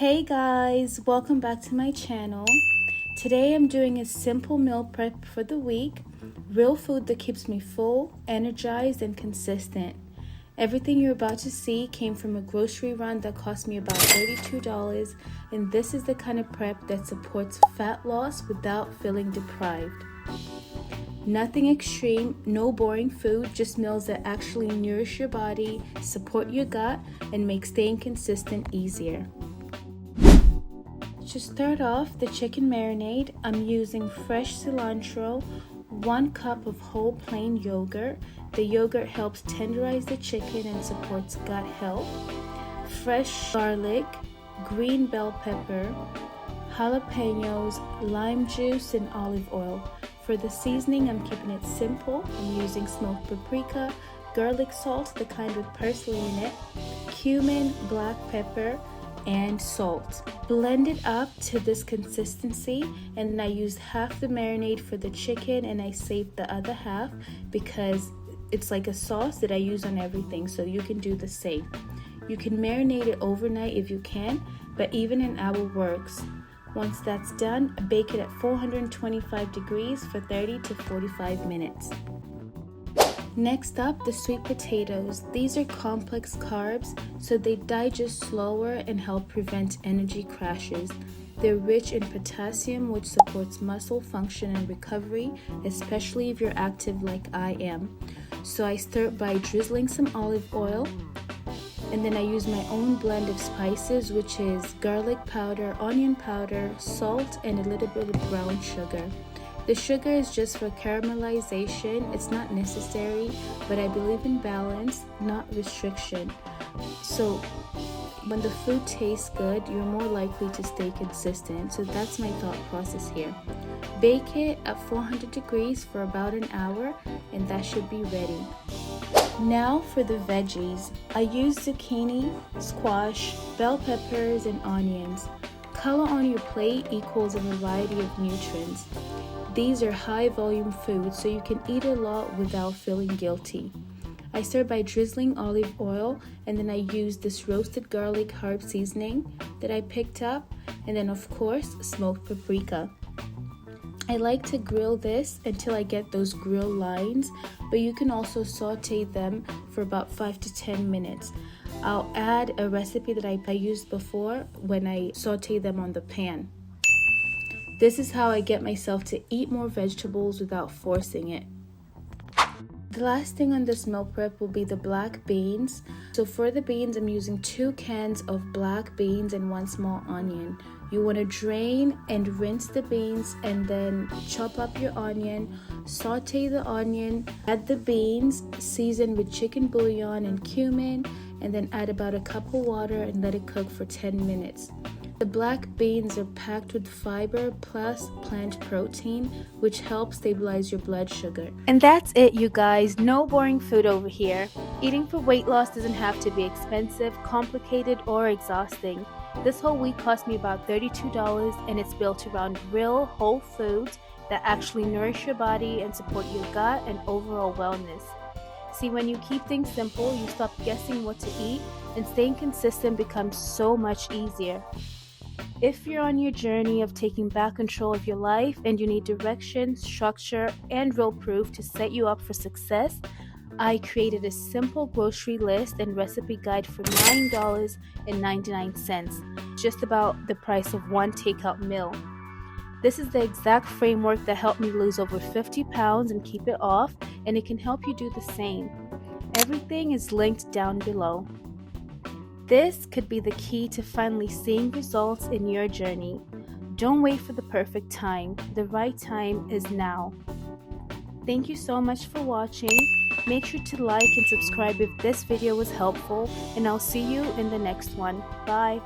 Hey guys, welcome back to my channel. Today I'm doing a simple meal prep for the week. Real food that keeps me full, energized, and consistent. Everything you're about to see came from a grocery run that cost me about $32, and this is the kind of prep that supports fat loss without feeling deprived. Nothing extreme, no boring food, just meals that actually nourish your body, support your gut, and make staying consistent easier. To start off the chicken marinade, I'm using fresh cilantro, 1 cup of whole plain yogurt. The yogurt helps tenderize the chicken and supports gut health. Fresh garlic, green bell pepper, jalapenos, lime juice, and olive oil. For the seasoning, I'm keeping it simple. I'm using smoked paprika, garlic salt, the kind with parsley in it, cumin, black pepper, and salt. Blend it up to this consistency, and then I used half the marinade for the chicken and I saved the other half because it's like a sauce that I use on everything, so you can do the same. You can marinate it overnight if you can, but even an hour works. Once that's done, bake it at 425 degrees for 30 to 45 minutes. Next up, the sweet potatoes. These are complex carbs, so they digest slower and help prevent energy crashes. They're rich in potassium, which supports muscle function and recovery, especially if you're active like I am. So I start by drizzling some olive oil, and then I use my own blend of spices, which is garlic powder, onion powder, salt, and a little bit of brown sugar. The sugar is just for caramelization. It's not necessary, but I believe in balance, not restriction. So when the food tastes good, you're more likely to stay consistent. So that's my thought process here. Bake it at 400 degrees for about an hour, and that should be ready. Now for the veggies. I use zucchini, squash, bell peppers, and onions. Color on your plate equals a variety of nutrients. These are high volume foods, so you can eat a lot without feeling guilty. I start by drizzling olive oil, and then I use this roasted garlic herb seasoning that I picked up, and then of course smoked paprika. I like to grill this until I get those grill lines, but you can also saute them for about 5 to 10 minutes. I'll add a recipe that I used before when I saute them on the pan. This is how I get myself to eat more vegetables without forcing it. The last thing on this meal prep will be the black beans. So for the beans, I'm using 2 cans of black beans and 1 small onion. You want to drain and rinse the beans and then chop up your onion, saute the onion, add the beans, season with chicken bouillon and cumin, and then add about a cup of water and let it cook for 10 minutes. The black beans are packed with fiber plus plant protein, which helps stabilize your blood sugar. And that's it, you guys. No boring food over here. Eating for weight loss doesn't have to be expensive, complicated, or exhausting. This whole week cost me about $32, and it's built around real whole foods that actually nourish your body and support your gut and overall wellness. See, when you keep things simple, you stop guessing what to eat, and staying consistent becomes so much easier. If you're on your journey of taking back control of your life and you need direction, structure, and real proof to set you up for success, I created a simple grocery list and recipe guide for $9.99, just about the price of 1 takeout meal. This is the exact framework that helped me lose over 50 pounds and keep it off, and it can help you do the same. Everything is linked down below. This could be the key to finally seeing results in your journey. Don't wait for the perfect time. The right time is now. Thank you so much for watching. Make sure to like and subscribe if this video was helpful, and I'll see you in the next one. Bye.